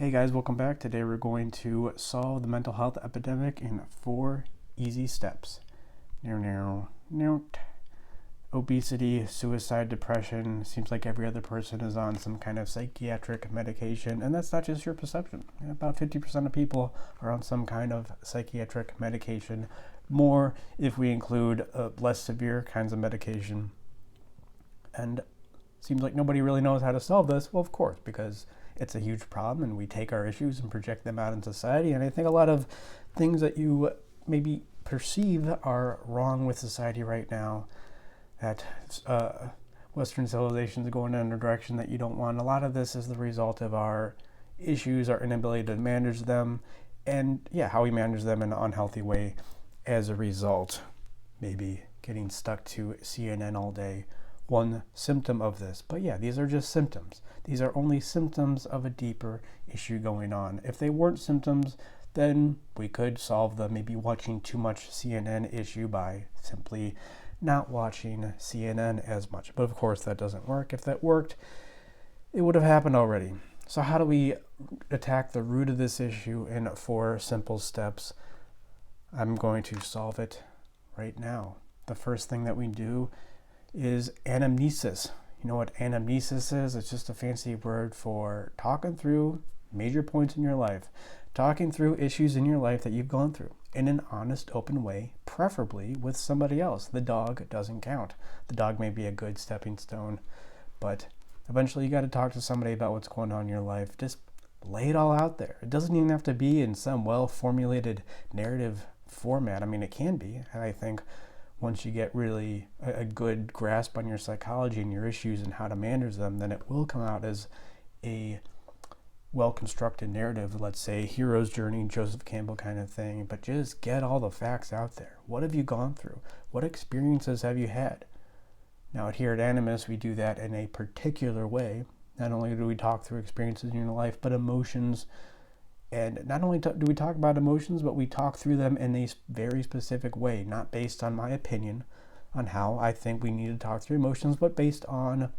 Hey guys, welcome back. Today we're going to solve the mental health epidemic in 4 easy steps. Obesity, suicide, depression. Seems like every other person is on some kind of psychiatric medication, and that's not just your perception. About 50% of people are on some kind of psychiatric medication. More if we include less severe kinds of medication. And seems like nobody really knows how to solve this. Well, of course, because it's a huge problem and we take our issues and project them out in society. And I think a lot of things that you maybe perceive are wrong with society right now, that Western civilization is going in a direction that you don't want. A lot of this is the result of our issues, our inability to manage them, and how we manage them in an unhealthy way as a result. Maybe getting stuck to CNN all day, one symptom of this. But these are just symptoms. These are only symptoms of a deeper issue going on. If they weren't symptoms, then we could solve the maybe watching too much CNN issue by simply not watching CNN as much. But of course that doesn't work. If that worked, it would have happened already. So how do we attack the root of this issue in 4 simple steps? I'm going to solve it right now. The first thing that we do is anamnesis. You know what anamnesis is? It's just a fancy word for talking through major points in your life, talking through issues in your life that you've gone through in an honest, open way, preferably with somebody else. The dog doesn't count. The dog may be a good stepping stone, but eventually you got to talk to somebody about what's going on in your life. Just lay it all out there. It doesn't even have to be in some well-formulated narrative format. I mean, it can be, and I think once you get really a good grasp on your psychology and your issues and how to manage them, then it will come out as a well-constructed narrative, let's say hero's journey, Joseph Campbell kind of thing. But just get all the facts out there. What have you gone through? What experiences have you had? Now here at Animus, we do that in a particular way. Not only do we talk through experiences in your life, but emotions. And not only do we talk about emotions, but we talk through them in a very specific way, not based on my opinion on how I think we need to talk through emotions, but based on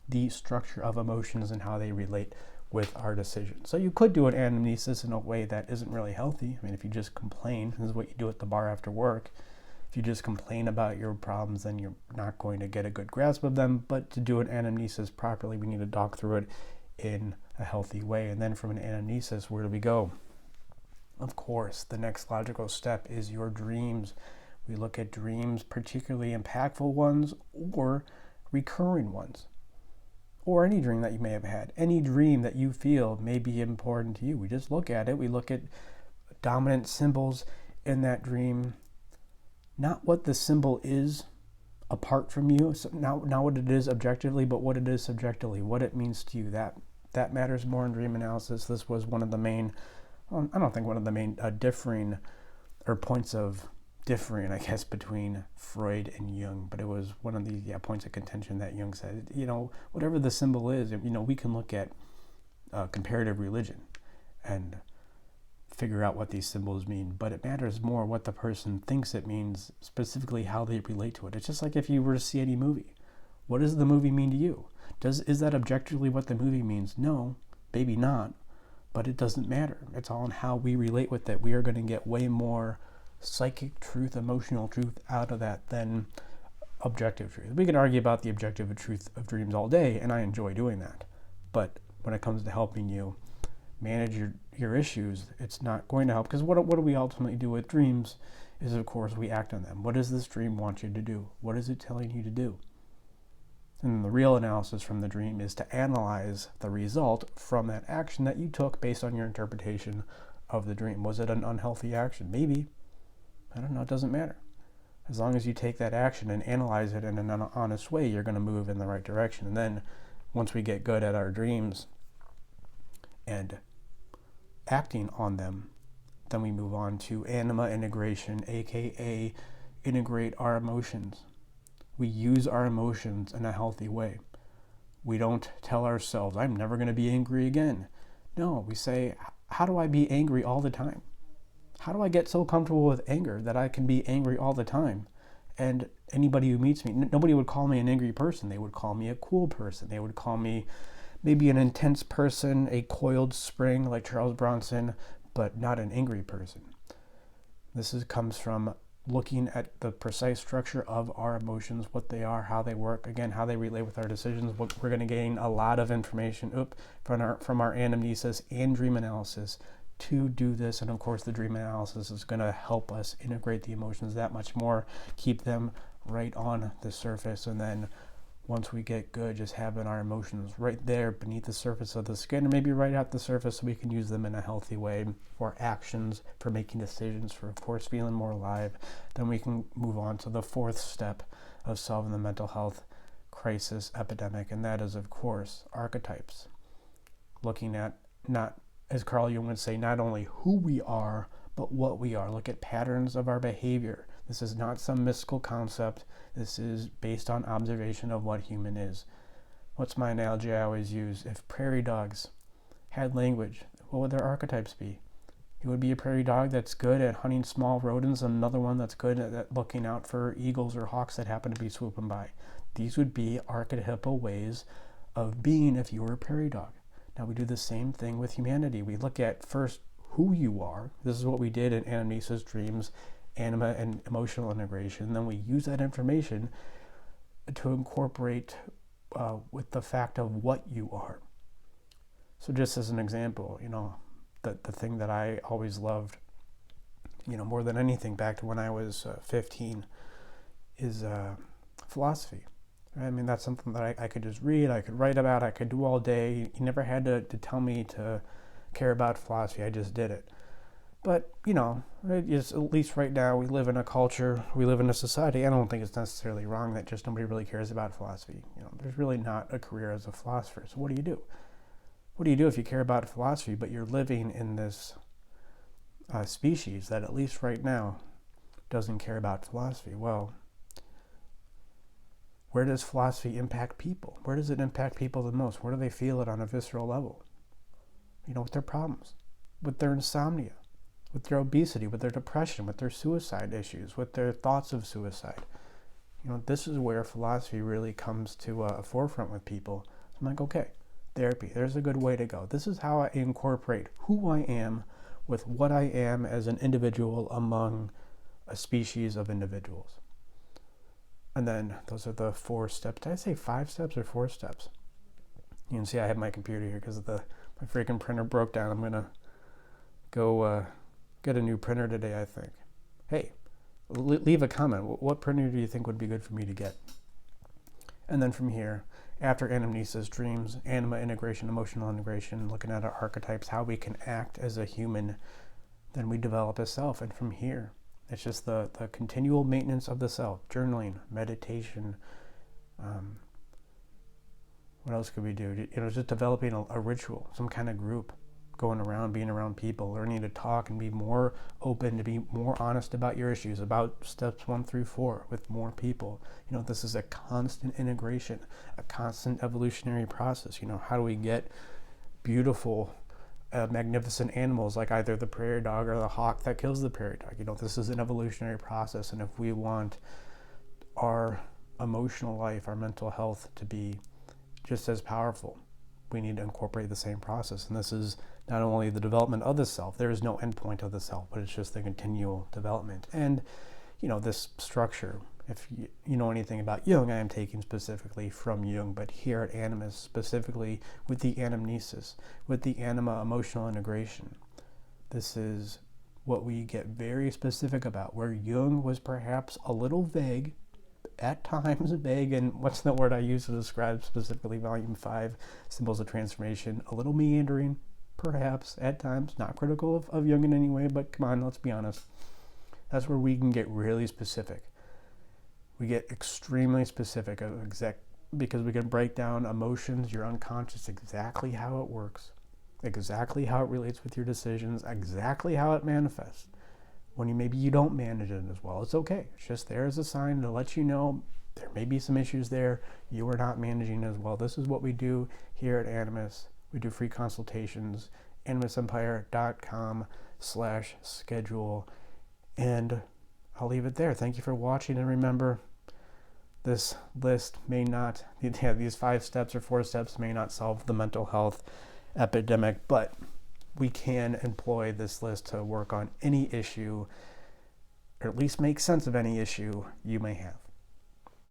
the structure of emotions and how they relate with our decisions. So you could do an anamnesis in a way that isn't really healthy. I mean, if you just complain, this is what you do at the bar after work. If you just complain about your problems, then you're not going to get a good grasp of them. But to do an anamnesis properly, we need to talk through it in a healthy way. And then from an anamnesis, where do we go? Of course, the next logical step is your dreams. We look at dreams, particularly impactful ones or recurring ones, or any dream that you may have had, any dream that you feel may be important to you. We just look at it. We look at dominant symbols in that dream, not what the symbol is apart from you, so not what it is objectively, but what it is subjectively, what it means to you. That matters more in dream analysis. This was one of the main, I don't think one of the main differing points of differing, I guess, between Freud and Jung, but it was one of the points of contention that Jung said, whatever the symbol is, we can look at comparative religion and figure out what these symbols mean, but it matters more what the person thinks it means, specifically how they relate to it. It's just like if you were to see any movie. What does the movie mean to you? Is that objectively what the movie means? No, maybe not, but it doesn't matter. It's all in how we relate with it. We are going to get way more psychic truth, emotional truth out of that than objective truth. We can argue about the objective truth of dreams all day, and I enjoy doing that. But when it comes to helping you manage your issues, it's not going to help, because what do we ultimately do with dreams is, of course, we act on them. What does this dream want you to do? What is it telling you to do? And the real analysis from the dream is to analyze the result from that action that you took based on your interpretation of the dream. Was it an unhealthy action? Maybe. I don't know. It doesn't matter. As long as you take that action and analyze it in an honest way, you're going to move in the right direction. And then once we get good at our dreams and acting on them, then we move on to anima integration, aka integrate our emotions. We use our emotions in a healthy way. We don't tell ourselves, I'm never going to be angry again. No, we say, how do I be angry all the time? How do I get so comfortable with anger that I can be angry all the time? And anybody who meets me, nobody would call me an angry person. They would call me a cool person. They would call me maybe an intense person, a coiled spring like Charles Bronson, but not an angry person. Comes from looking at the precise structure of our emotions, what they are, how they work, again, how they relate with our decisions. We're going to gain a lot of information from our anamnesis and dream analysis to do this. And of course, the dream analysis is going to help us integrate the emotions that much more, keep them right on the surface, and then once we get good, just having our emotions right there beneath the surface of the skin, or maybe right at the surface, so we can use them in a healthy way for actions, for making decisions, for, of course, feeling more alive. Then we can move on to the fourth step of solving the mental health crisis epidemic, and that is, of course, archetypes. Looking at, not, as Carl Jung would say, not only who we are, but what we are. Look at patterns of our behavior. This is not some mystical concept. This is based on observation of what human is. What's my analogy I always use? If prairie dogs had language, what would their archetypes be? It would be a prairie dog that's good at hunting small rodents, and another one that's good at looking out for eagles or hawks that happen to be swooping by. These would be archetypal ways of being if you were a prairie dog. Now we do the same thing with humanity. We look at first who you are. This is what we did in anamnesis, dreams, anima, and emotional integration. Then we use that information to incorporate with the fact of what you are. So just as an example, the thing that I always loved, more than anything back to when I was 15 is philosophy. I mean, that's something that I could just read, I could write about, I could do all day. You never had to tell me to care about philosophy. I just did it. But, it's, at least right now, we live in a culture, we live in a society. I don't think it's necessarily wrong that just nobody really cares about philosophy. There's really not a career as a philosopher. So what do you do? What do you do if you care about philosophy, but you're living in this species that, at least right now, doesn't care about philosophy? Well, where does philosophy impact people? Where does it impact people the most? Where do they feel it on a visceral level? With their problems, with their insomnia, with their obesity, with their depression, with their suicide issues, with their thoughts of suicide. This is where philosophy really comes to a forefront with people. So I'm like, okay, therapy, there's a good way to go. This is how I incorporate who I am with what I am as an individual among a species of individuals. And then those are the 4 steps. Did I say 5 steps or 4 steps? You can see I have my computer here because my freaking printer broke down. I'm going to go get a new printer today, I think. Hey, leave a comment. What printer do you think would be good for me to get? And then from here, after anamnesis, dreams, anima integration, emotional integration, looking at our archetypes, how we can act as a human, then we develop a self. And from here, it's just the continual maintenance of the self, journaling, meditation. What else could we do? Just developing a ritual, some kind of group, going around, being around people, learning to talk and be more open, to be more honest about your issues, about steps 1 through 4 with more people. This is a constant integration, a constant evolutionary process. How do we get beautiful, magnificent animals like either the prairie dog or the hawk that kills the prairie dog? This is an evolutionary process, and if we want our emotional life, our mental health to be just as powerful, we need to incorporate the same process. And this is not only the development of the self, there is no endpoint of the self, but it's just the continual development. And, this structure, if you know anything about Jung, I am taking specifically from Jung, but here at Animus, specifically with the anamnesis, with the anima emotional integration, this is what we get very specific about, where Jung was perhaps a little vague, at times vague, and what's the word I use to describe specifically Volume 5, Symbols of Transformation, a little meandering, perhaps, at times, not critical of Jung in any way, but come on, let's be honest. That's where we can get really specific. We get extremely specific, because we can break down emotions, your unconscious, exactly how it works, exactly how it relates with your decisions, exactly how it manifests. When maybe you don't manage it as well, it's okay. It's just there as a sign to let you know there may be some issues there. You are not managing as well. This is what we do here at Animus. We do free consultations, animusempire.com/schedule. And I'll leave it there. Thank you for watching. And remember, This list may not, these 5 steps or 4 steps may not solve the mental health epidemic, but we can employ this list to work on any issue, or at least make sense of any issue you may have.